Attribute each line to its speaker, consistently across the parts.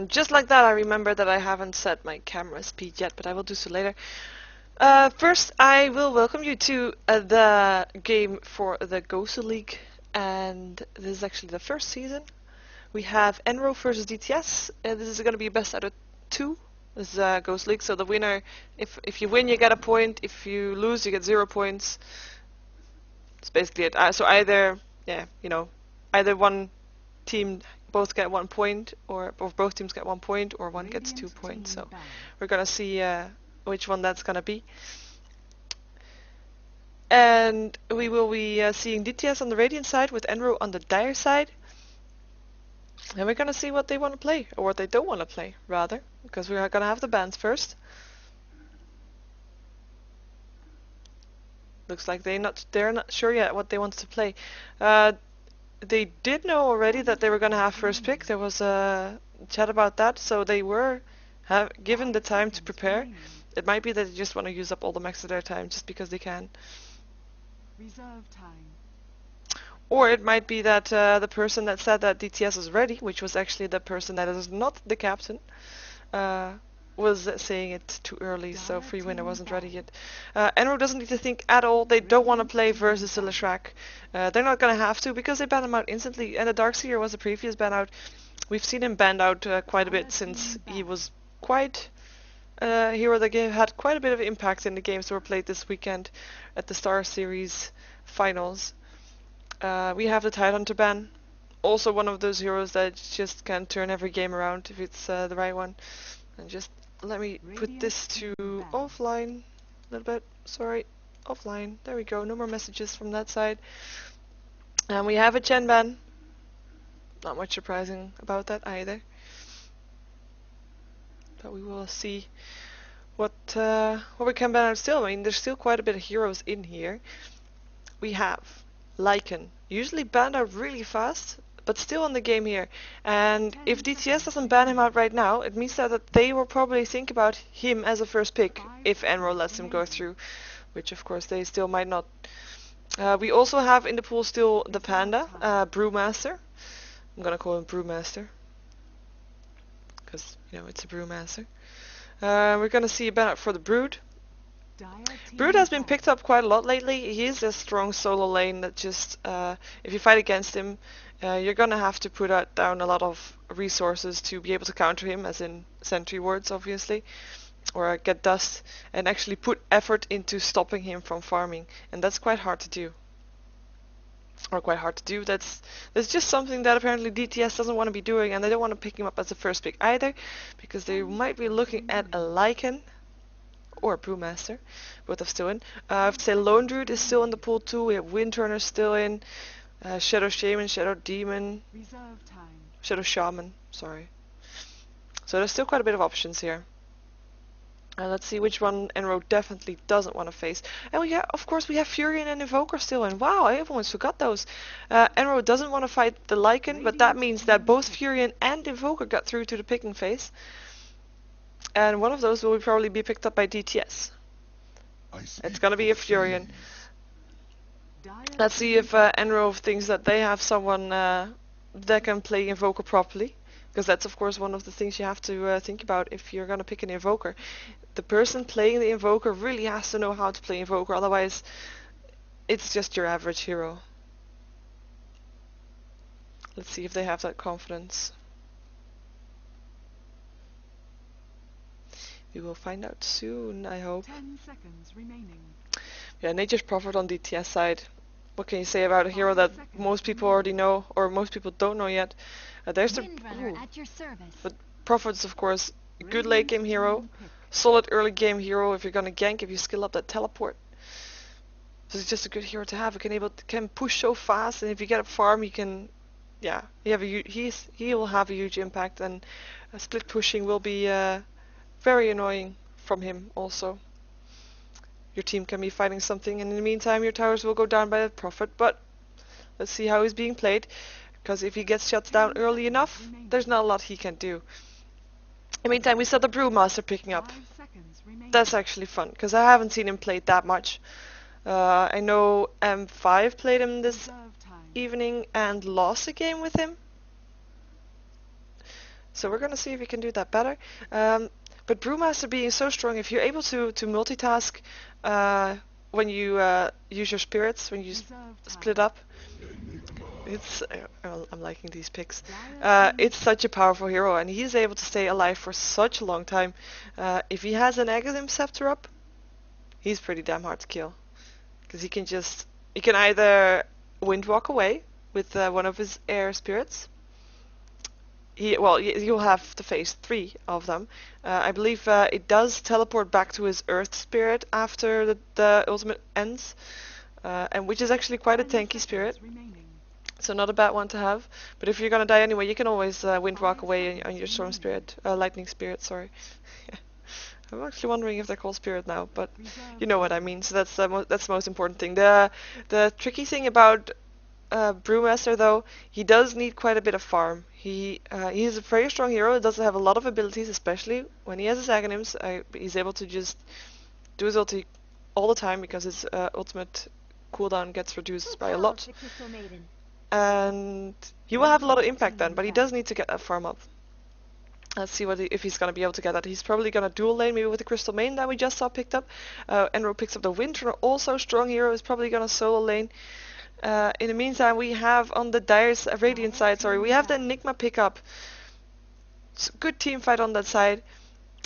Speaker 1: And just like that, I remember that I haven't set my camera speed yet, but I will do so later. First, I will welcome you to the game for the GosuLeague, and this is actually the first season. We have EnRo versus DTS. This is going to be best out of 2. This is GosuLeague, so the winner, if you win, you get a point. If you lose, you get 0 points. That's basically it. So either, either one team both get 1 point, or both teams get 1 point, or one gets 2 points. So we're gonna see which one that's gonna be. And we will be seeing DTS on the Radiant side with EnRo on the Dire side. And we're gonna see what they want to play, or what they don't want to play, rather, because we're gonna have the bans first. Looks like they're not sure yet what they want to play. They did know already that they were gonna have first pick. There was a chat about that, so they were given the time to prepare. It might be that they just want to use up all the max of their time just because they can.
Speaker 2: Reserve time.
Speaker 1: Or it might be that the person that said that DTS was ready, which was actually the person that is not the captain, was saying it too early, so free winner wasn't ready yet. EnRo doesn't need to think at all. They don't want to play versus the Leshrac. They're not going to have to because they banned him out instantly, and the Darkseer was a previous ban out. We've seen him banned out quite a bit since he was quite a hero that had quite a bit of impact in the games that were played this weekend at the Star Series finals. We have the Tidehunter ban, also one of those heroes that just can turn every game around if it's the right one. And just let me put this to offline a little bit. Sorry, offline. There we go. No more messages from that side. And we have a Chen ban. Not much surprising about that either. But we will see what we can ban out still. I mean, there's still quite a bit of heroes in here. We have Lycan, usually banned out really fast, but still on the game here. And if DTS doesn't ban him out right now, it means that they will probably think about him as a first pick if EnRo lets him go through, which of course they still might not. We also have in the pool still the Panda, Brewmaster. I'm gonna call him Brewmaster, because, you know, it's a Brewmaster. We're gonna see a ban out for the Brood. Brood has been picked up quite a lot lately. He is a strong solo lane that just, if you fight against him, you're gonna have to put down a lot of resources to be able to counter him, as in sentry wards, obviously, or get dust, and actually put effort into stopping him from farming, and that's quite hard to do. Or quite hard to do. That's just something that apparently DTS doesn't want to be doing, and they don't want to pick him up as a first pick either, because they might be looking at a Lycan or a Brewmaster, both are still in. I have to say Lone Druid is still in the pool too. We have Windturner still in, Shadow Shaman, Shadow Demon, Shadow Shaman, sorry. So there's still quite a bit of options here. Let's see which one EnRo definitely doesn't want to face. And we have, of course, we have Furion and Invoker still in. Wow, I almost forgot those. EnRo doesn't want to fight the Lycan, but that means that both Furion and Invoker got through to the picking phase. And one of those will probably be picked up by DTS. It's gonna be a Furion. Let's see if EnRo thinks that they have someone that can play Invoker properly. Because that's of course one of the things you have to think about if you're gonna pick an Invoker. The person playing the Invoker really has to know how to play Invoker, otherwise it's just your average hero. Let's see if they have that confidence. We will find out soon, I hope.
Speaker 2: 10 seconds remaining.
Speaker 1: Yeah, Nature's Prophet on DTS side. What can you say about a hero that most people already know, or most people don't know yet? There's the but Prophet's of course a good late game hero, solid early game hero if you're gonna gank, if you skill up that teleport. So it's just a good hero to have. It can push so fast, and if you get a farm, you can, yeah, he will have a huge impact, and split pushing will be very annoying from him also. Your team can be fighting something, and in the meantime your towers will go down by the Prophet, but let's see how he's being played, because if he gets shut down early enough, there's not a lot he can do. In the meantime, we saw the Brewmaster picking up. That's actually fun, because I haven't seen him played that much. I know M5 played him this evening and lost a game with him. So we're gonna see if we can do that better. But Brewmaster being so strong, if you're able to multitask when you use your spirits, when you split up, it's I'm liking these picks. It's such a powerful hero, and he's able to stay alive for such a long time. If he has an Aghanim Scepter up, he's pretty damn hard to kill, because he can either windwalk away with one of his air spirits. You'll have to face 3 of them. I believe it does teleport back to his Earth Spirit after the ultimate ends, and which is actually quite a tanky spirit, so not a bad one to have. But if you're gonna die anyway, you can always windwalk away on your Storm Spirit, Lightning Spirit, sorry. I'm actually wondering if they're called Spirit now, but you know what I mean. So that's the most important thing. The tricky thing about Brewmaster, though, he does need quite a bit of farm. He's a very strong hero. He doesn't have a lot of abilities, especially when he has his Aghanims. He's able to just do his ulti all the time because his ultimate cooldown gets reduced by a lot. And he will have a lot of impact then, but he does need to get that farm up. Let's see if he's going to be able to get that. He's probably going to dual lane maybe with the Crystal Main that we just saw picked up. EnRo picks up the Winter, also strong hero, is probably going to solo lane. In the meantime, we have on the Dire's Radiant side, we have the Enigma pickup. It's a good team fight on that side,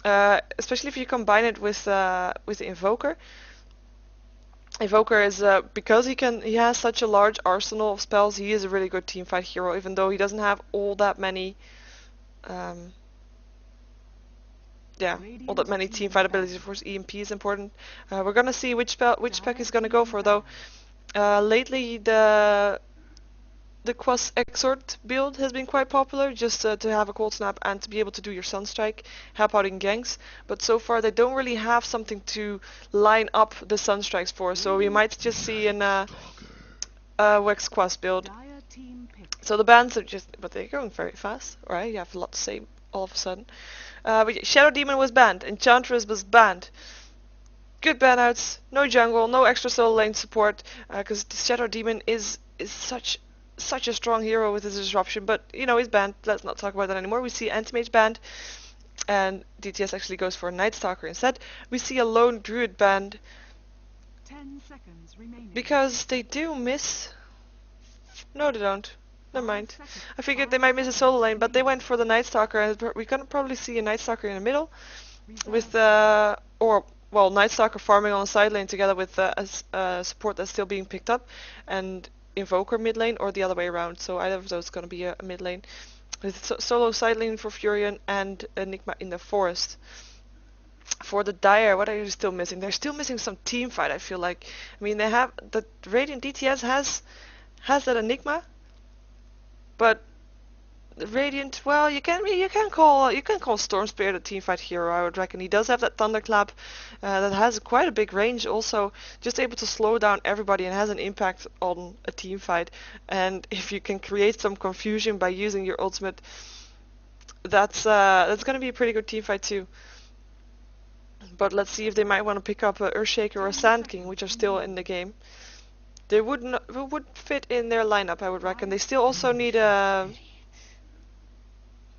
Speaker 1: especially if you combine it with the Invoker. Invoker is because he has such a large arsenal of spells. He is a really good team fight hero, even though he doesn't have all that many. All that many team fight abilities. Of course, EMP is important. We're gonna see which spec he's gonna go for, though. Lately, the Quas Exort build has been quite popular, just to have a cold snap and to be able to do your Sunstrike, help out in ganks. But so far, they don't really have something to line up the Sunstrikes for, so we might just see an Wex Quas build. So the bans are but they're going very fast, right? You have a lot to say all of a sudden. But yeah, Shadow Demon was banned, Enchantress was banned. Good banouts, no jungle, no extra solo lane support, because the Shadow Demon is such a strong hero with his disruption, but you know, he's banned. Let's not talk about that anymore. We see Anti-Mage banned, and DTS actually goes for a Night Stalker instead. We see a Lone Druid banned
Speaker 2: 10 seconds remaining.
Speaker 1: Because they do miss. No, they don't. Never mind. I figured they might miss a solo lane, but they went for the Night Stalker, and we're gonna probably see a Night Stalker in the middle, with Night Stalker farming on the side lane together with support that's still being picked up, and Invoker mid lane, or the other way around. So either of those is gonna be a mid lane, with solo side lane for Furion and Enigma in the forest. For the Dire, what are you still missing? They're still missing some team fight. I feel like. I mean, they have the Radiant DTS has that Enigma. But the Radiant, well, you can call Storm Spirit a teamfight hero, I would reckon. He does have that Thunderclap that has quite a big range, also just able to slow down everybody and has an impact on a team fight. And if you can create some confusion by using your ultimate, that's going to be a pretty good team fight too. But let's see if they might want to pick up a Earthshaker or a Sand King, which are still in the game. They would fit in their lineup, I would reckon. They still also need a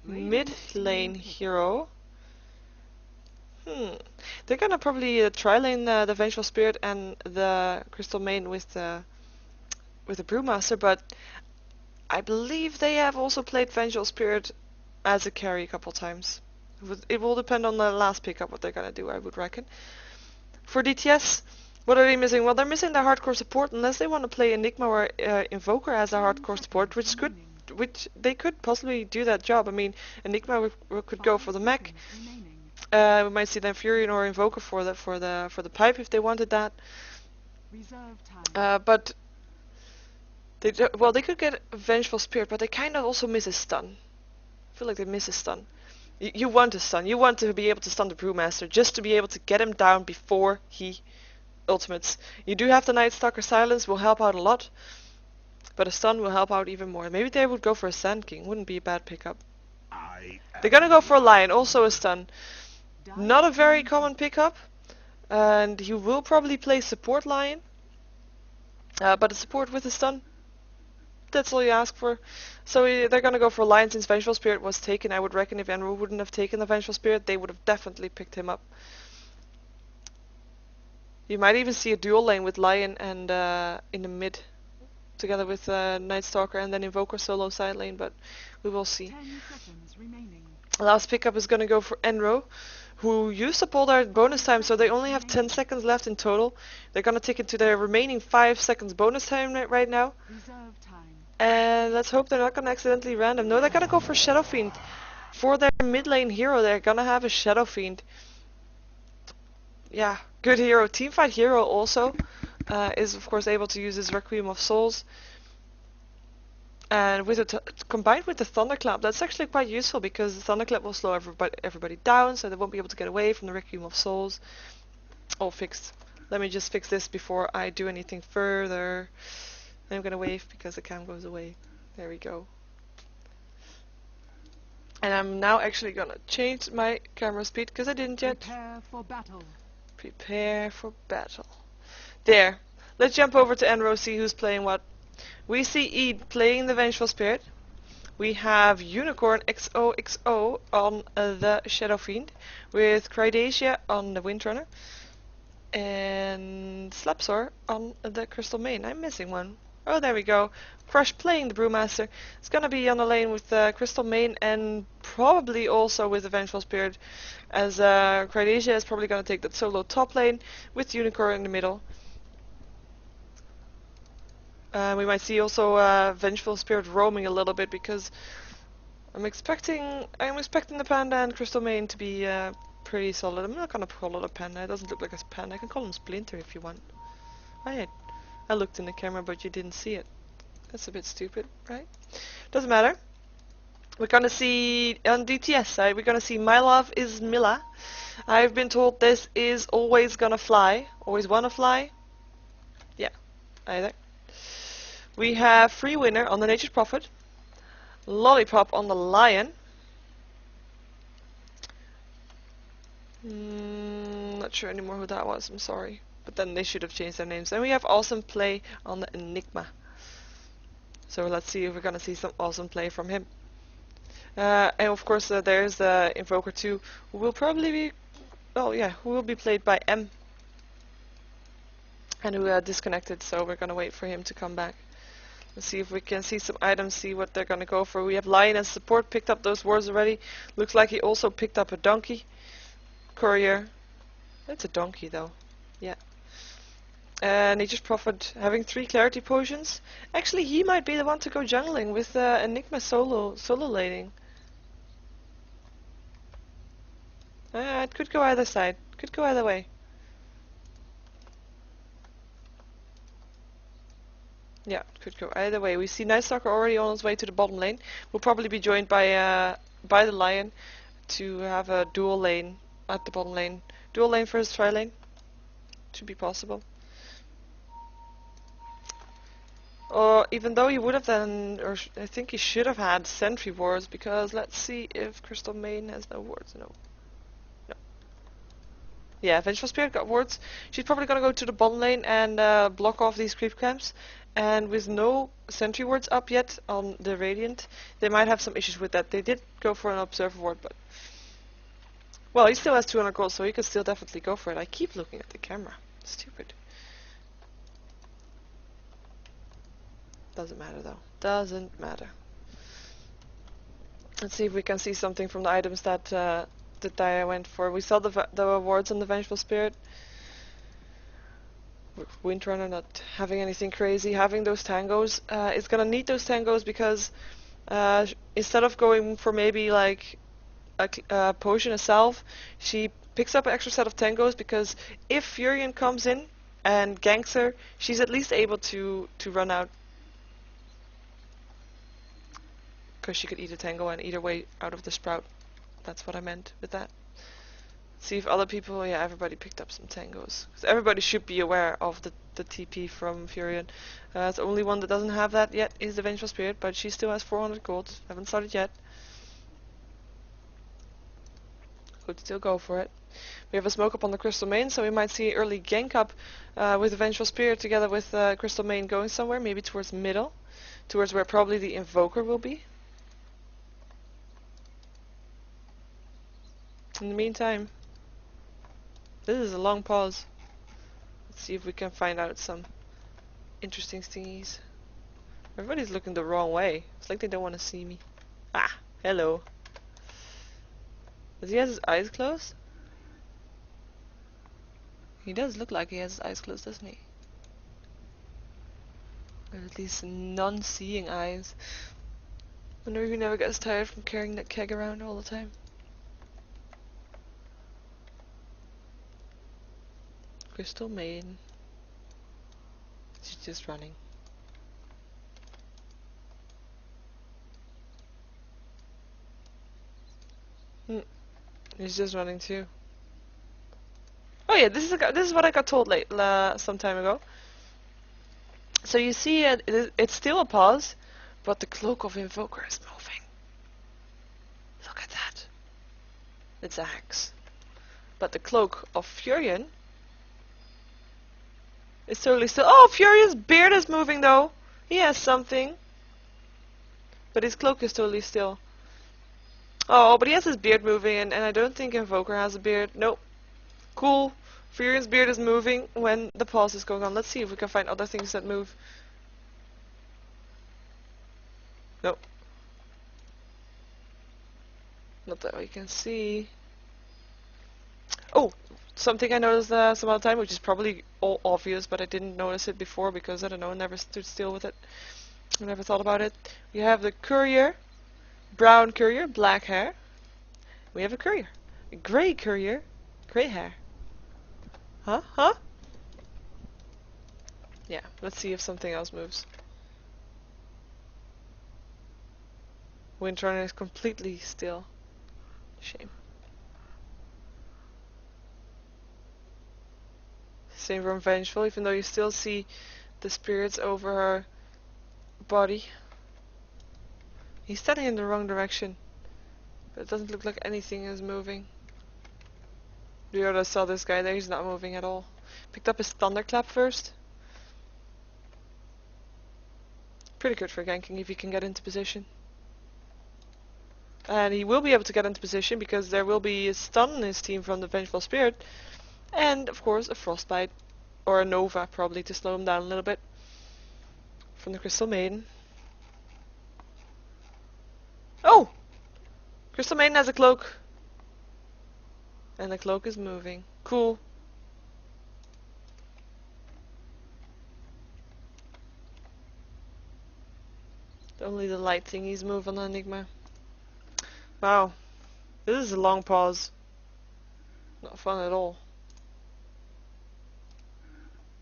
Speaker 1: mid lane hero. They're gonna probably tri-lane the Vengeful Spirit and the Crystal Main with the Brewmaster, but I believe they have also played Vengeful Spirit as a carry a couple times. It will depend on the last pickup what they're gonna do, I would reckon. For DTS, what are they missing? Well, they're missing their hardcore support, unless they want to play Enigma or Invoker as a hardcore support, which they could possibly do that job. I mean, Enigma could go for the mech. We might see then Furion or Invoker for the pipe if they wanted that. But they could get a Vengeful Spirit, but they kind of also miss a stun. I feel like they miss a stun. You want a stun. You want to be able to stun the Brewmaster just to be able to get him down before he ultimates. You do have the Night Stalker Silence, will help out a lot, but a stun will help out even more. Maybe they would go for a Sand King, wouldn't be a bad pickup. They're gonna go for a Lion, also a stun. Not a very common pickup, and he will probably play support Lion, but a support with a stun, that's all you ask for. So they're gonna go for Lion since Vengeful Spirit was taken. I would reckon if EnRo wouldn't have taken the Vengeful Spirit, they would have definitely picked him up. You might even see a dual lane with Lion and in the mid, together with Night Stalker and then Invoker solo side lane, but we will see.
Speaker 2: 10 seconds remaining.
Speaker 1: Last pickup is gonna go for EnRo, who used up all their bonus time, so they only have 10 seconds left in total. They're gonna take it to their remaining 5 seconds bonus time right now.
Speaker 2: Reserve time.
Speaker 1: And let's hope they're not gonna accidentally random. No, they're gonna go for Shadow Fiend. For their mid lane hero, they're gonna have a Shadow Fiend. Yeah, good hero. Teamfight hero also is of course able to use his Requiem of Souls. And with combined with the Thunderclap, that's actually quite useful because the Thunderclap will slow everybody down, so they won't be able to get away from the Requiem of Souls. All fixed. Let me just fix this before I do anything further. I'm gonna wave because the cam goes away. There we go. And I'm now actually gonna change my camera speed because I didn't yet.
Speaker 2: Prepare for battle.
Speaker 1: Prepare for battle. There. Let's jump over to EnRo, see who's playing what. We see Ede playing the Vengeful Spirit. We have Unicorn XOXO on the Shadow Fiend, with Crydacia on the Windrunner, and Slapsor on the Crystal Main. I'm missing one. Oh, there we go. Crush playing the Brewmaster. It's gonna be on the lane with Crystal Main and probably also with the Vengeful Spirit, as Crydacia is probably gonna take that solo top lane with Unicorn in the middle. We might see also Vengeful Spirit roaming a little bit because I'm expecting the Panda and Crystal Main to be pretty solid. I'm not gonna call it a Panda. It doesn't look like a Panda. I can call him Splinter if you want. I looked in the camera, but you didn't see it. That's a bit stupid, right? Doesn't matter. We're gonna see on DTS side. We're gonna see My Love is Mila. I've been told this is always gonna fly. Always wanna fly. Yeah, either. We have Free Winner on the Nature's Prophet, Lollipop on the Lion. Not sure anymore who that was, I'm sorry. But then they should have changed their names. And we have Awesome Play on the Enigma. So let's see if we're gonna see some awesome play from him. And of course there's Invoker 2, who will probably be, who will be played by M. And who disconnected, so we're gonna wait for him to come back. Let's see if we can see some items, see what they're gonna go for. We have Lion as support, picked up those wards already. Looks like he also picked up a donkey. Courier. It's a donkey though. Yeah. Nature's Prophet having 3 clarity potions. Actually, he might be the one to go jungling with Enigma solo laning. It could go either side. Could go either way. Yeah, it could go either way. We see Night Stalker already on his way to the bottom lane. We'll probably be joined by the Lion to have a dual lane at the bottom lane. Dual lane versus tri lane. Should be possible. Or even though he would have then, or I think he should have had sentry wards, because let's see if Crystal Main has no wards. No. Yeah, Vengeful Spirit got wards. She's probably gonna go to the bottom lane and block off these creep camps. And with no sentry wards up yet on the Radiant, they might have some issues with that. They did go for an Observer ward, but... Well, he still has 200 gold, so he could still definitely go for it. I keep looking at the camera. Stupid. Doesn't matter though. Doesn't matter. Let's see if we can see something from the items that I went for. We saw the wards on the Vengeful Spirit. Windrunner not having anything crazy, having those tangos. It's gonna need those tangos because instead of going for maybe like a potion herself, she picks up an extra set of tangos because if Furion comes in and ganks her, she's at least able to run out. Because she could eat a tango and eat her way out of the sprout. That's what I meant with that. See if other people, yeah, everybody picked up some tangos. So everybody should be aware of the TP from Furion. The only one that doesn't have that yet is the Vengeful Spirit, but she still has 400 gold. Haven't started yet. Could still go for it. We have a smoke up on the Crystal Main, so we might see early gank up with the Vengeful Spirit together with Crystal Main going somewhere, maybe towards middle, towards where probably the Invoker will be. In the meantime, this is a long pause. Let's see if we can find out some interesting thingies. Everybody's looking the wrong way. It's like they don't want to see me. Ah, hello. Does he have his eyes closed? He does look like he has his eyes closed, doesn't he? Or at least non-seeing eyes. Wonder if he never gets tired from carrying that keg around all the time. Crystal Maiden. She's just running. He's just running too. Oh yeah, this is what I got told some time ago. So you see, it's still a pause, but the cloak of Invoker is moving. Look at that. It's a hex. But the cloak of Furion is totally still. Oh, Furion's beard is moving though. He has something. But his cloak is totally still. Oh, but he has his beard moving, and I don't think Invoker has a beard. Nope. Cool. Furion's beard is moving when the pause is going on. Let's see if we can find other things that move. Nope. Not that we can see. Oh, something I noticed some other time, which is probably all obvious, but I didn't notice it before because, I don't know, I never stood still with it. I never thought about it. We have the courier. Brown courier, black hair. We have a courier. A grey courier, grey hair. Huh? Huh? Yeah, let's see if something else moves. Windrunner is completely still. Shame. Same from Vengeful, even though you still see the spirits over her body. He's standing in the wrong direction, but it doesn't look like anything is moving. The other saw this guy there, he's not moving at all. Picked up his thunderclap first. Pretty good for ganking if he can get into position. And he will be able to get into position because there will be a stun in his team from the Vengeful Spirit. And of course a Frostbite. Or a Nova probably to slow him down a little bit. From the Crystal Maiden. Oh! Crystal Maiden has a cloak. And the cloak is moving. Cool. Only the light thingies move on Enigma. Wow. This is a long pause. Not fun at all.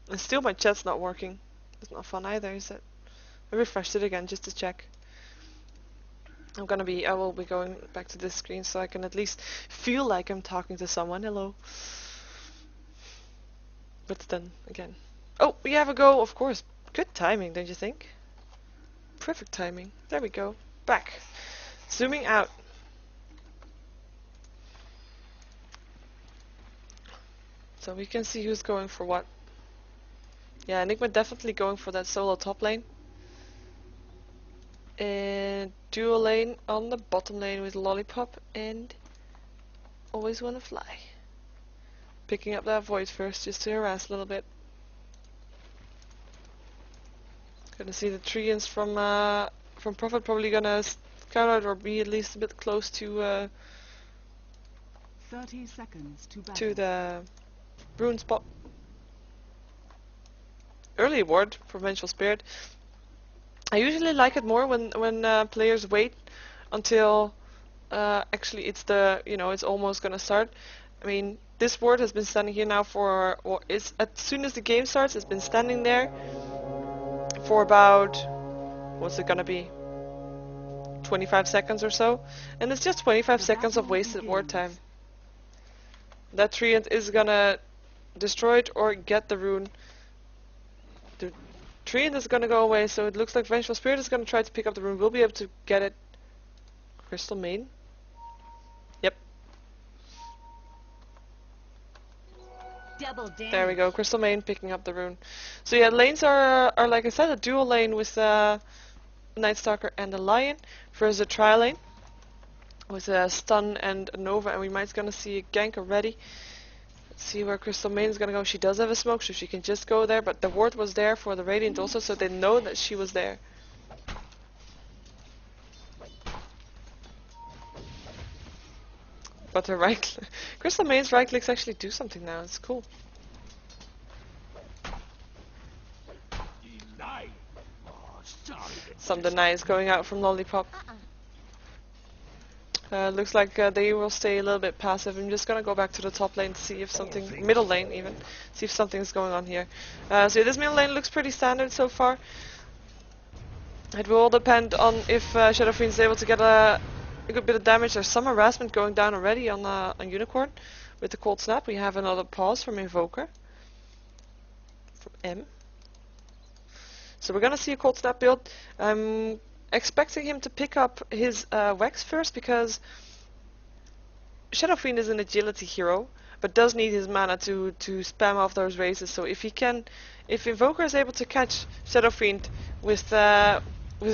Speaker 1: And still my chat's not working. It's not fun either, is it? I refreshed it again just to check. I will be going back to this screen so I can at least feel like I'm talking to someone. Hello. But then again. Oh, we have a go, of course. Good timing, don't you think? Perfect timing. There we go. Back. Zooming out. So we can see who's going for what. Yeah, Enigma definitely going for that solo top lane. And dual lane on the bottom lane with Lollipop and Always Wanna Fly. Picking up that void first just to harass a little bit. Gonna see the treants from Prophet probably gonna scout out or be at least a bit close to
Speaker 2: 30 seconds
Speaker 1: to the rune spot. Early ward for Vengeful Spirit. I usually like it more when players wait until actually it's almost gonna start. I mean, this ward has been standing here now for, or is as soon as the game starts, it's been standing there for about, what's it gonna be? 25 seconds or so, and it's just 25 seconds of wasted ward time. That treant is gonna destroy it or get the rune. The treant is gonna go away, so it looks like Vengeful Spirit is gonna try to pick up the rune. We'll be able to get it. Crystal Maiden? Yep.
Speaker 3: Double damage.
Speaker 1: There we go, Crystal Maiden picking up the rune. So yeah, lanes are like I said, a dual lane with Night Stalker and a Lion versus a tri-lane with a stun and a Nova, and we might gonna see a gank already. Let's see where Crystal Main is gonna go. She does have a smoke, so she can just go there, but the ward was there for the Radiant also, so they know that she was there. But her Crystal Main's right clicks actually do something now. It's cool. Some deny is going out from Lollipop. Looks like they will stay a little bit passive. I'm just gonna go back to the top lane to see if something, middle lane even, see if something's going on here. So this middle lane looks pretty standard so far. It will all depend on if Shadow Fiend is able to get a good bit of damage. There's some harassment going down already on Unicorn with the cold snap. We have another pause from Invoker, from M. So we're gonna see a cold snap build. I'm expecting him to pick up his Wax first because Shadow Fiend is an agility hero, but does need his mana to spam off those races. So if Invoker is able to catch Shadow Fiend with a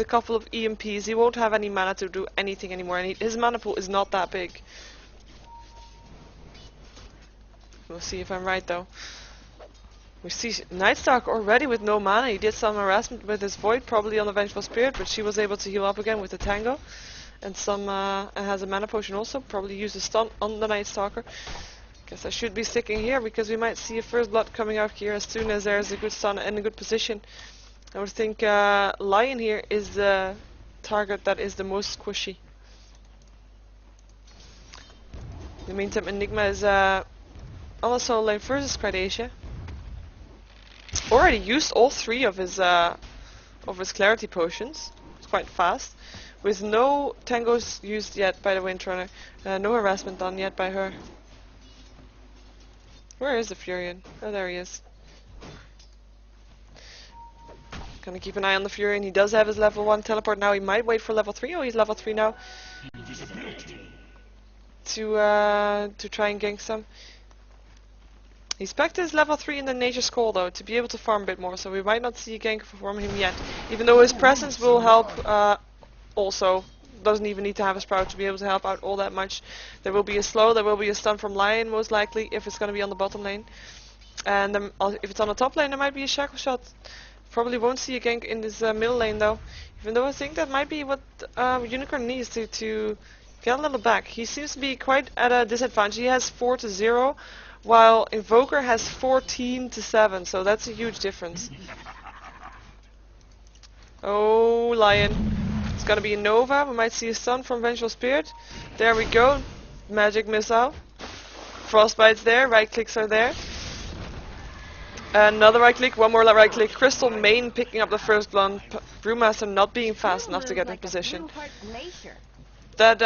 Speaker 1: couple of EMPs, he won't have any mana to do anything anymore, and his mana pool is not that big. We'll see if I'm right though. We see Nightstalker already with no mana. He did some harassment with his Void, probably on the Vengeful Spirit, but she was able to heal up again with the Tango. And has a mana potion also, probably use a stun on the Nightstalker. Guess I should be sticking here because we might see a first blood coming out here as soon as there's a good stun and a good position. I would think Lion here is the target that is the most squishy. In the meantime, Enigma is on the solo lane versus Cradacia. Already used all 3 of his clarity potions. It's quite fast. With no tangos used yet by the Windrunner. No harassment done yet by her. Where is the Furion? Oh, there he is. Gonna keep an eye on the Furion. He does have his level 1 teleport now. He might wait for level 3. Oh, he's level 3 now. To try and gank some. He spec'd his level 3 in the Nature's Call though, to be able to farm a bit more, so we might not see a gank from him yet. Even though his presence will help also. Doesn't even need to have a Sprout to be able to help out all that much. There will be a slow, there will be a stun from Lion most likely, if it's going to be on the bottom lane. And if it's on the top lane, there might be a Shackle Shot. Probably won't see a gank in this middle lane though. Even though I think that might be what Unicorn needs to get a little back. He seems to be quite at a disadvantage. He has 4-0. While Invoker has 14-7, so that's a huge difference. Oh, Lion. It's gonna be a Nova. We might see a stun from Vengeful Spirit. There we go. Magic missile. Frostbite's there. Right clicks are there. Another right click. One more right click. Crystal Main picking up the first blood. Brewmaster not being fast enough to get in position. That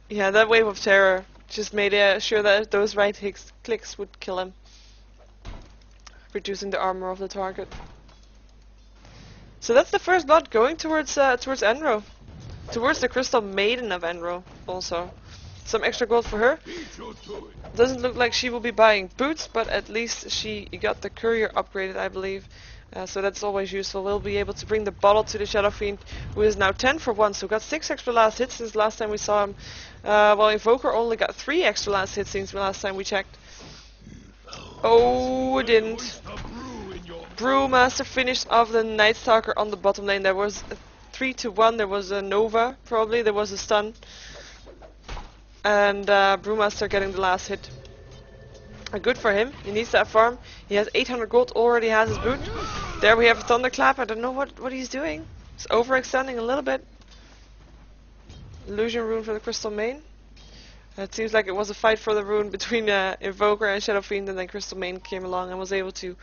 Speaker 1: yeah, that wave of terror just made sure that those right clicks would kill him, reducing the armor of the target. So that's the first blood going towards EnRo, towards the Crystal Maiden of EnRo. Also, some extra gold for her. Doesn't look like she will be buying boots, but at least she got the courier upgraded, I believe. So that's always useful. We'll be able to bring the bottle to the Shadow Fiend, who is now 10 for 1, so got 6 extra last hits since last time we saw him. While Invoker only got 3 extra last hits since the last time we checked. Oh, it didn't. Brewmaster finished off the Night Stalker on the bottom lane. There was a 3-1, there was a Nova, probably, there was a stun. And Brewmaster getting the last hit. Good for him. He needs that farm. He has 800 gold, already has his boot. There we have a Thunderclap. I don't know what he's doing. He's overextending a little bit. Illusion rune for the Crystal Main. It seems like it was a fight for the rune between Invoker and Shadow Fiend, and then Crystal Main came along and was able to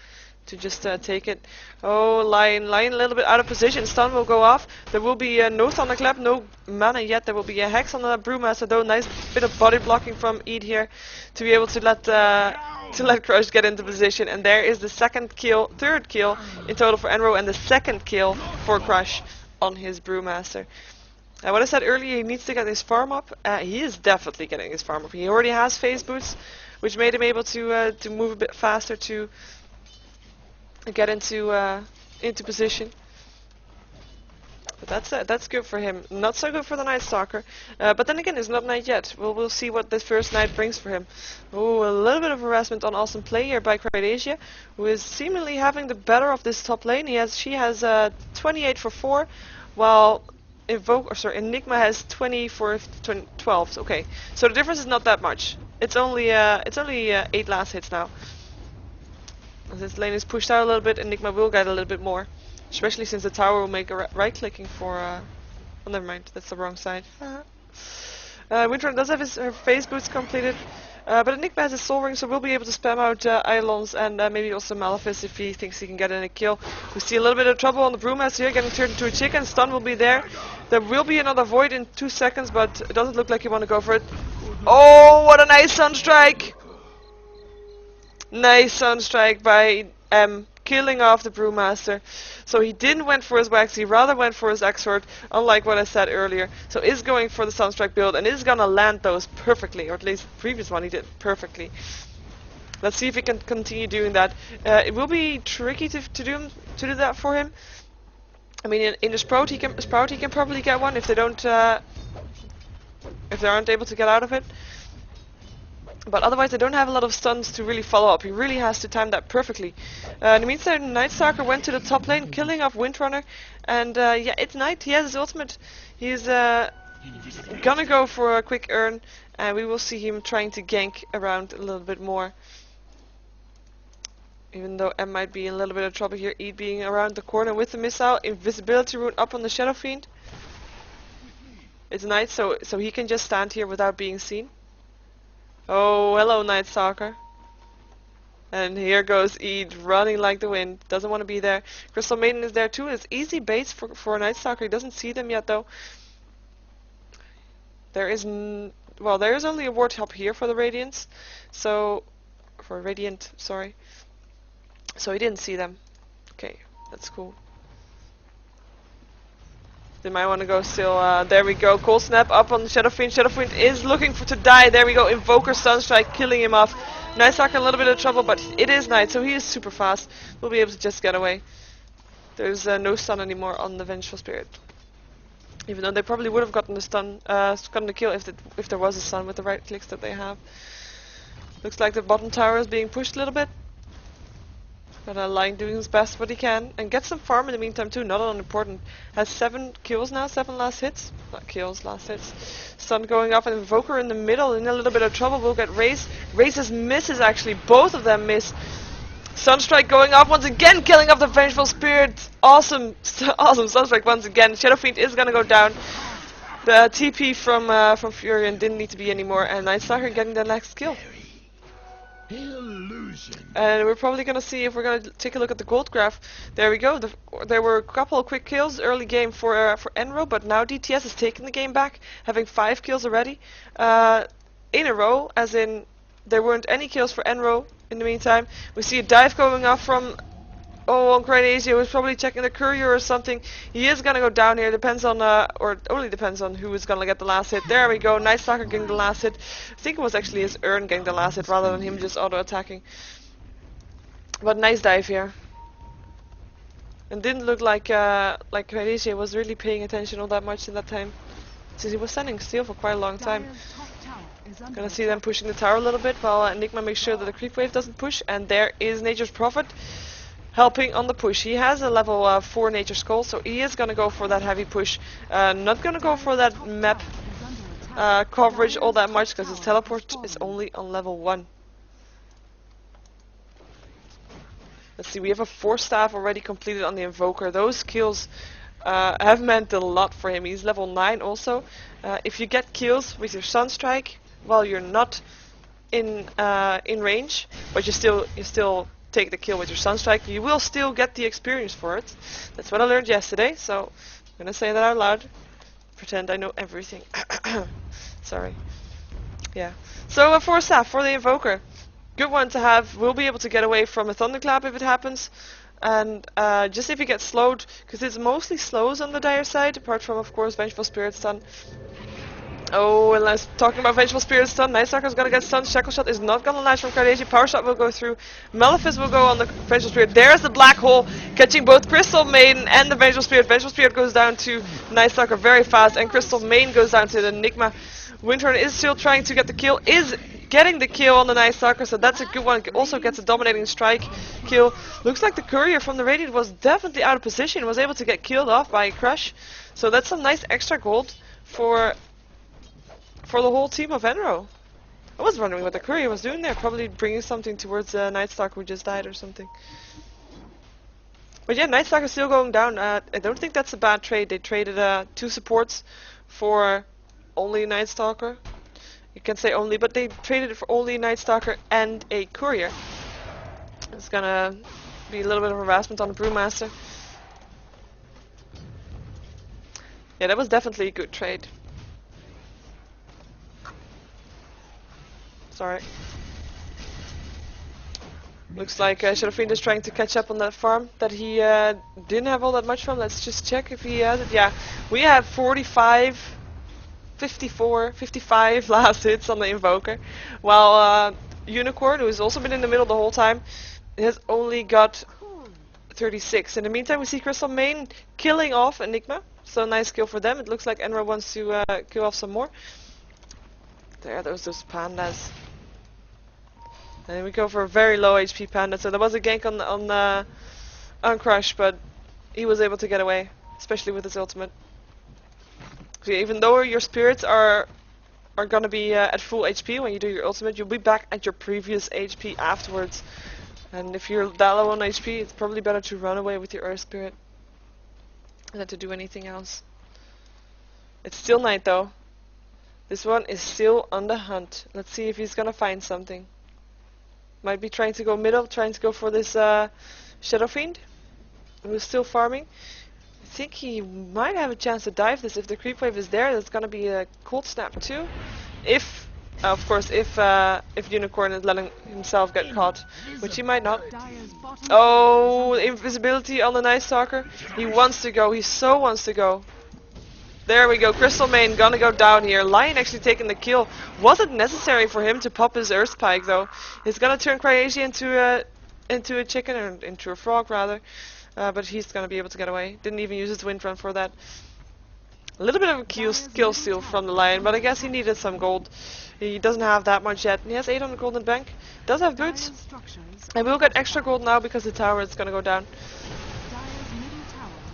Speaker 1: just take it. Oh, Lion a little bit out of position. Stun will go off. There will be no Thunderclap, no mana yet. There will be a Hex on the Brewmaster though. Nice bit of body blocking from Eid here to be able to let Crush get into position. And there is the third kill in total for EnRo, and the second kill for Crush on his Brewmaster. What I said earlier, he needs to get his farm up. He is definitely getting his farm up. He already has phase boots, which made him able to move a bit faster to get into position. But that's good for him. Not so good for the Night Stalker. But then again, it's not night yet. We'll see what this first night brings for him. Oh, a little bit of harassment on awesome play here by Cryodasia, who is seemingly having the better of this top lane. She has 28 for 4, while Enigma has 20 for 12. Okay, so the difference is not that much. It's only 8 last hits now. As this lane is pushed out a little bit, Enigma will get a little bit more. Especially since the tower will make a right-clicking for... oh, never mind. That's the wrong side. Windrunner does have her phase boots completed. But Enigma has a soul ring, so we'll be able to spam out Eidolons and maybe also Malefice if he thinks he can get in a kill. We see a little bit of trouble on the Brewmaster here, getting turned into a chicken. Stun will be there. There will be another Void in 2 seconds, but it doesn't look like you want to go for it. Oh, what a nice Sunstrike! Nice Sunstrike by killing off the Brewmaster. So he didn't went for his Wax, he rather went for his X-Sword, unlike what I said earlier. So is going for the Sunstrike build and is gonna land those perfectly, or at least the previous one he did perfectly. Let's see if he can continue doing that. It will be tricky to do that for him. I mean, in the Sprout he can probably get one if they don't if they aren't able to get out of it. But otherwise, they don't have a lot of stuns to really follow up. He really has to time that perfectly. In the meantime, Night Stalker went to the top lane, killing off Windrunner. And yeah, it's night. He has his ultimate. He's gonna go for a quick earn. And we will see him trying to gank around a little bit more. Even though M might be in a little bit of trouble here. E being around the corner with the missile. Invisibility rune up on the Shadow Fiend. It's night, so he can just stand here without being seen. Oh, hello, Night Stalker. And here goes Eid, running like the wind. Doesn't want to be there. Crystal Maiden is there too. It's easy baits for a Night Stalker. He doesn't see them yet, though. There is only a ward hop here for the Radiance. So, for Radiant, sorry. So he didn't see them. Okay, that's cool. They might want to go still. There we go. Cold Snap up on the Shadow Fiend. Shadow Fiend is looking to die. There we go. Invoker Sunstrike killing him off. Night Stalker in a little bit of trouble, but it is night, so he is super fast. We'll be able to just get away. There's no stun anymore on the Vengeful Spirit. Even though they probably would have gotten the stun, gotten the kill if there was a stun with the right clicks that they have. Looks like the bottom tower is being pushed a little bit. But Lion doing his best what he can. And gets some farm in the meantime too, not unimportant. Has 7 kills now, 7 last hits. Not kills, last hits. Stun going off and Invoker in the middle, in a little bit of trouble. We'll get Raze. Raze's misses actually, both of them miss. Sunstrike going off once again, killing off the Vengeful Spirit. Awesome, awesome Sunstrike once again. Shadow Fiend is gonna go down. The TP from Furion didn't need to be anymore, and Night Stalker getting the next kill.
Speaker 3: Illusion.
Speaker 1: And we're probably gonna see if we're gonna take a look at the gold graph. There we go. There were a couple of quick kills early game for EnRo, but now DTS is taking the game back, having 5 kills already in a row. As in, there weren't any kills for EnRo in the meantime. We see a dive going off from on Cryodasia, who's probably checking the courier or something. He is gonna go down here. Depends on or only depends on who is gonna get the last hit. There we go. Night Stalker getting the last hit. I think it was actually his Urn getting the last hit rather than him just auto attacking. But nice dive here. And didn't look like Cryodasia was really paying attention all that much in that time, since he was standing still for quite a long time. Gonna see them pushing the tower a little bit while Enigma makes sure that the creep wave doesn't push. And there is Nature's Prophet helping on the push. He has a level 4 Nature Skull, so he is gonna go for that heavy push. Not gonna go for that map coverage all that much because his teleport is only on level 1. Let's see, we have a 4 staff already completed on the Invoker. Those kills have meant a lot for him. He's level 9 also. If you get kills with your Sunstrike while you're not in range, but you still take the kill with your Sunstrike, you will still get the experience for it. That's what I learned yesterday, so I'm gonna say that out loud. Pretend I know everything. Sorry. Yeah. So a 4 staff for the Invoker. Good one to have. We'll be able to get away from a Thunderclap if it happens. And just if he gets slowed, because it's mostly slows on the dire side, apart from of course Vengeful Spirit stun. Oh, and let's talking about Vengeful Spirit stun. Night Stalker is gonna get stunned. Shackle Shot is not gonna launch from Cardasia. Power Shot will go through. Malefice will go on the Vengeful Spirit. There's the Black Hole, catching both Crystal Maiden and the Vengeful Spirit. Vengeful Spirit goes down to Night Stalker very fast, and Crystal Maiden goes down to the Enigma. Windhorn is still trying to get the kill, is getting the kill on the Night Stalker, so that's a good one. Also gets a dominating strike kill. Looks like the courier from the Radiant was definitely out of position, was able to get killed off by a crush. So that's some nice extra gold for the whole team of EnRo. I was wondering what the courier was doing there, probably bringing something towards Night Stalker who just died or something. But yeah, Night Stalker still going down. I don't think that's a bad trade. They traded 2 supports for only Night Stalker. You can say only, but they traded it for only Night Stalker and a courier. It's gonna be a little bit of harassment on the Brewmaster. Yeah, that was definitely a good trade. Sorry. Looks like Shadowfiend is trying to catch up on that farm that he didn't have all that much from. Let's just check if he has it. Yeah, we have 45, 54, 55 last hits on the Invoker, while Unicorn, who has also been in the middle the whole time, has only got 36. In the meantime, we see Crystal Main killing off Enigma, so nice kill for them. It looks like EnRo wants to kill off some more. There, those pandas. And we go for a very low HP panda, so there was a gank on Crush, but he was able to get away, especially with his ultimate. So even though your spirits are gonna be at full HP when you do your ultimate, you'll be back at your previous HP afterwards. And if you're that low on HP, it's probably better to run away with your Earth Spirit than to do anything else. It's still night though. This one is still on the hunt. Let's see if he's gonna find something. Might be trying to go middle, trying to go for this Shadow Fiend, who's still farming. I think he might have a chance to dive this if the creep wave is there. That's gonna be a cold snap too. If, of course, if Unicorn is letting himself get caught, which he might not. Oh, invisibility on the Night Stalker. He wants to go. He so wants to go. There we go, Crystal Main gonna go down here. Lion actually taking the kill. Wasn't necessary for him to pop his Earth Spike though. He's gonna turn Cryasia into a chicken, or into a frog rather. But he's gonna be able to get away. Didn't even use his wind run for that. A little bit of a kill steal from the Lion, but I guess he needed some gold. He doesn't have that much yet. He has 800 gold in the bank. Does have boots. And we'll get extra gold now because the tower is gonna go down.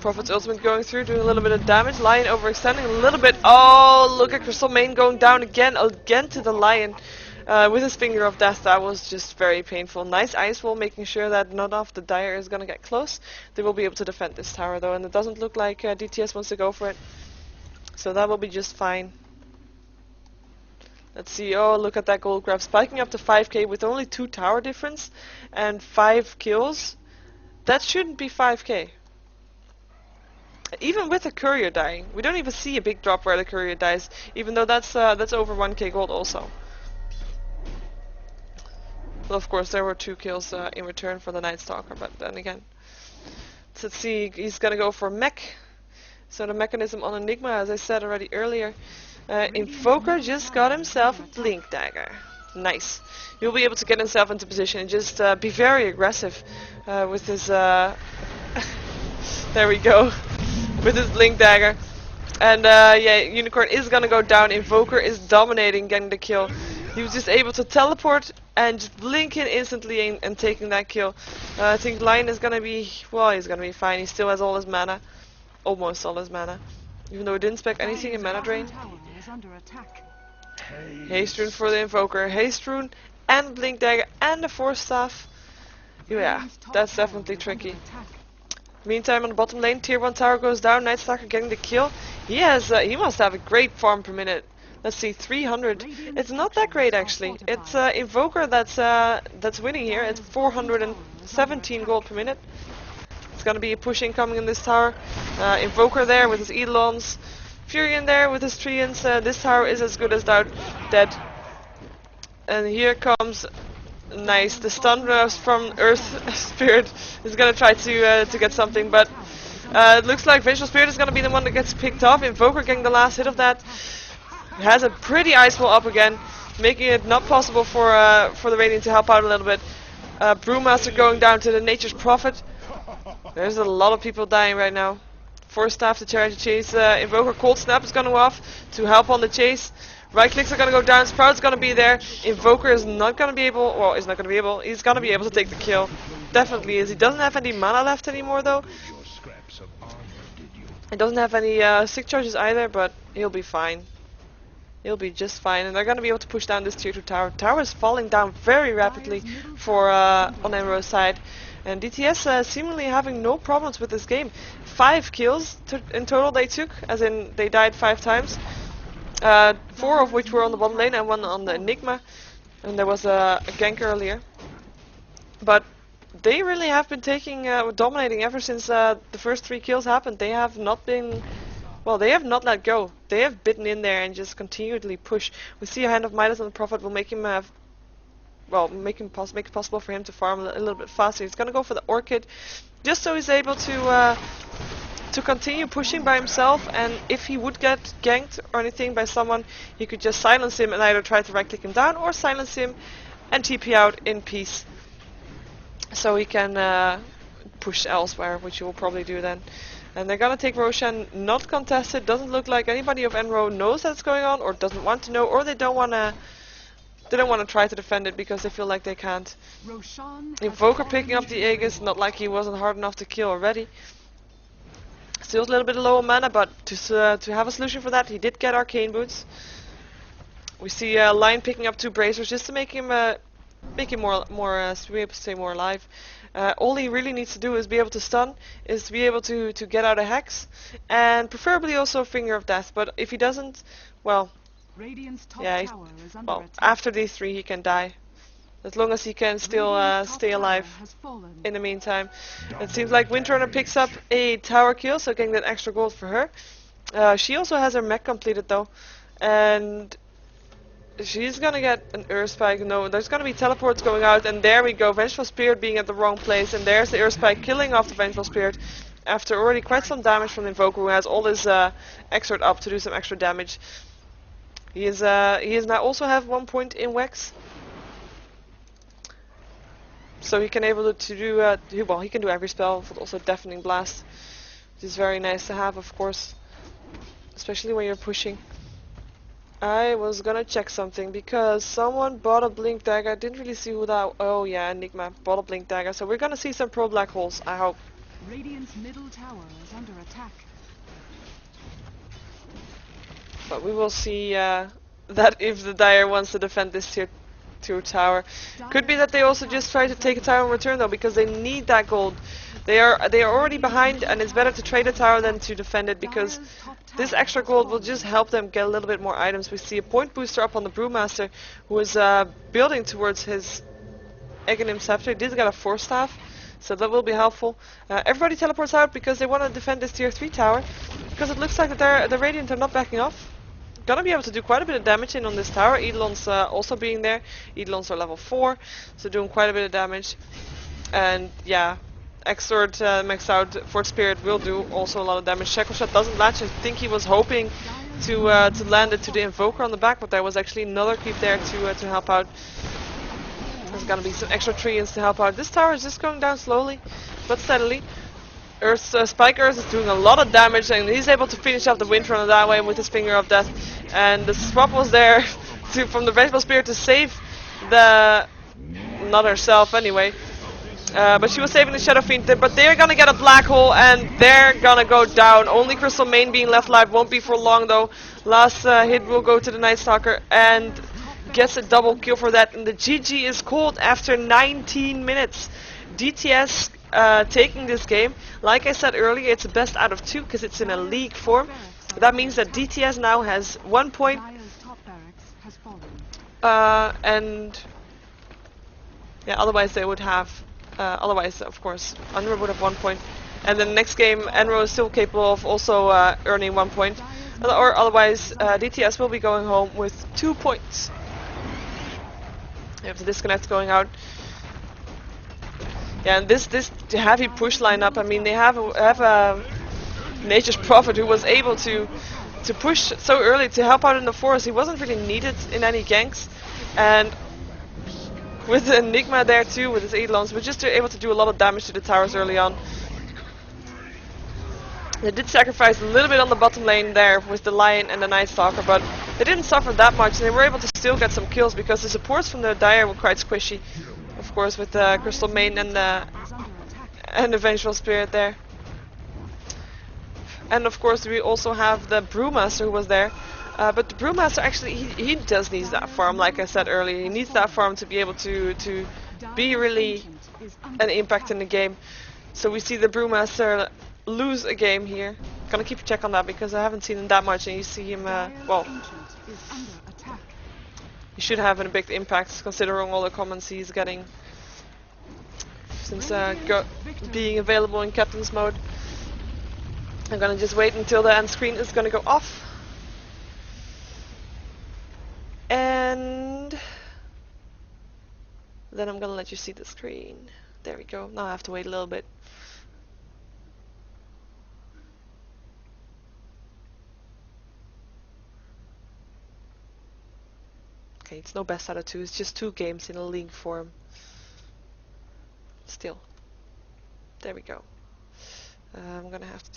Speaker 1: Prophet's ultimate going through, doing a little bit of damage. Lion overextending a little bit. Oh, look at Crystal Main going down again to the Lion with his finger of death. That was just very painful. Nice ice wall, making sure that none of the Dire is gonna get close. They will be able to defend this tower though, and it doesn't look like DTS wants to go for it. So that will be just fine. Let's see. Oh, look at that gold grab, spiking up to 5k with only 2 tower difference and 5 kills. That shouldn't be 5k. Even with the courier dying, we don't even see a big drop where the courier dies, even though that's over 1k gold also. Well, of course, there were 2 kills in return for the Night Stalker, but then again. So let's see, he's gonna go for mech. So the mechanism on Enigma, as I said already earlier. Invoker just got himself a Blink Dagger. Nice. He'll be able to get himself into position and just be very aggressive with his... there we go. With his Blink Dagger. And yeah, Unicorn is gonna go down. Invoker is dominating, getting the kill. He was just able to teleport and just blink in instantly and taking that kill. I think Lion is gonna be, well, he's gonna be fine. He still has all his mana. Almost all his mana. Even though he didn't spec anything in mana drain. Haste Rune for the Invoker. Haste Rune and Blink Dagger and the Force Staff. Yeah, that's definitely tricky. Meantime, on the bottom lane, tier 1 tower goes down. Night Stalker getting the kill. He must have a great farm per minute. Let's see, 300. It's not that great actually. It's Invoker that's winning here. It's 417 gold per minute. It's gonna be a push incoming in this tower. Invoker there with his Eidolons. Furion there with his Treants. This tower is as good as dead. And here comes... Nice, the stun burst from Earth Spirit is gonna try to get something, but it looks like Vengeful Spirit is gonna be the one that gets picked off. Invoker getting the last hit of that. Has a pretty ice wall up again, making it not possible for the Radiant to help out a little bit. Brewmaster going down to the Nature's Prophet. There's a lot of people dying right now. Force staff to try to chase. Invoker Cold Snap is going off to help on the chase. Right clicks are going to go down. Sprout's going to be there. Invoker is not going to be able. Well, he's not going to be able. He's going to be able to take the kill. Definitely is. He doesn't have any mana left anymore though. He doesn't have any sick charges either, but he'll be fine. He'll be just fine, and they're going to be able to push down this tier 2 tower. Tower is falling down very rapidly for on EnRo's side. And DTS seemingly having no problems with this game. 5 kills in total they took, as in they died 5 times. 4 of which were on the bottom lane and 1 on the Enigma. And there was a gank earlier. But they really have been dominating ever since the first 3 kills happened. They have not been... Well, they have not let go. They have bitten in there and just continually push. We see a Hand of Midas on the Prophet will make him make it possible for him to farm a little bit faster. He's gonna go for the Orchid, just so he's able to continue pushing by himself. And if he would get ganked or anything by someone, he could just silence him and either try to right click him down or silence him and TP out in peace, so he can push elsewhere, which he will probably do then. And they're gonna take Roshan, not contested. Doesn't look like anybody of EnRo knows that's going on, or doesn't want to know, or they don't wanna try to defend it because they feel like they can't. Invoker picking up the Aegis, not like he wasn't hard enough to kill already. Still a little bit low on mana, but to have a solution for that, he did get Arcane Boots. We see Lion picking up 2 bracers just to make him more alive. All he really needs to do is be able to stun, is to be able to get out a Hex, and preferably also Finger of Death. But if he doesn't, well, yeah, after these 3 he can die. As long as he can still stay alive in the meantime. It seems like Windrunner picks up a tower kill, so getting that extra gold for her. She also has her mech completed though, and she's gonna get an Earth Spike. No, there's gonna be teleports going out, and there we go. Vengeful Spirit being at the wrong place, and there's the Earth Spike killing off the Vengeful Spirit after already quite some damage from the Invoker, who has all his exert up to do some extra damage. He is now also have 1 point in Wex, so he can able to do he can do every spell, but also Deafening Blast, which is very nice to have, of course, especially when you're pushing. I was gonna check something because someone bought a Blink Dagger. I didn't really see who that. Oh yeah, Enigma bought a Blink Dagger. So we're gonna see some pro black holes, I hope.
Speaker 2: Radiant's middle tower is under attack.
Speaker 1: But we will see that if the Dire wants to defend this tier 2 tower. Could be that they also just try to take a tower in return though, because they need that gold. They are already behind, and it's better to trade a tower than to defend it, because this extra gold will just help them get a little bit more items. We see a point booster up on the Brewmaster, who is building towards his Aghanim Scepter. He did get a Force Staff, so that will be helpful. Everybody teleports out because they want to defend this tier 3 tower, because it looks like that the Radiant are not backing off. Gonna be able to do quite a bit of damage in on this tower. Eidolon's also being there. Eidolons are level 4, so doing quite a bit of damage. And yeah, X-Sword maxed out Fort Spirit will do also a lot of damage. Shackle Shot doesn't latch. I think he was hoping to land it to the Invoker on the back, but there was actually another creep there to help out. There's gonna be some extra treants to help out. This tower is just going down slowly but steadily. Spike Earth is doing a lot of damage, and he's able to finish off the Windrunner that way with his Finger of Death. And the swap was there from the Vengeful Spirit to save the... not herself anyway. But she was saving the Shadow Fiend, but they're gonna get a black hole and they're gonna go down. Only Crystal Main being left alive, won't be for long though. Last hit will go to the Night Stalker and gets a double kill for that. And the GG is called after 19 minutes. DTS taking this game. Like I said earlier, it's a best out of 2 because it's in a league form. That means that DTS now has 1 point. And yeah, otherwise they would have... otherwise, of course, EnRo would have 1 point. And then the next game, EnRo is still capable of also earning 1 point. Or otherwise, DTS will be going home with 2 points. You have the disconnect going out. Yeah, and this heavy push lineup, I mean, they have a Nature's Prophet who was able to to push so early to help out in the forest. He wasn't really needed in any ganks, and with the Enigma there too, with his Eidolons, we're just able to do a lot of damage to the towers early on. They did sacrifice a little bit on the bottom lane there with the Lion and the Night Stalker, but they didn't suffer that much, and they were able to still get some kills because the supports from the Dire were quite squishy. Of course, with the Crystal Main and the Vengeful Spirit there. And of course, we also have the Brewmaster who was there. But the Brewmaster actually, he does need that farm, like I said earlier. He needs that farm to be able to be really an impact in the game. So we see the Brewmaster lose a game here. Gonna keep a check on that because I haven't seen him that much, and you see him, well, he should have a big impact considering all the comments he's getting since being available in Captain's mode. I'm gonna just wait until the end screen is gonna go off. And then I'm gonna let you see the screen. There we go. Now I have to wait a little bit. Okay, it's no best out of 2. It's just 2 games in a league form. Still. There we go. I'm gonna have to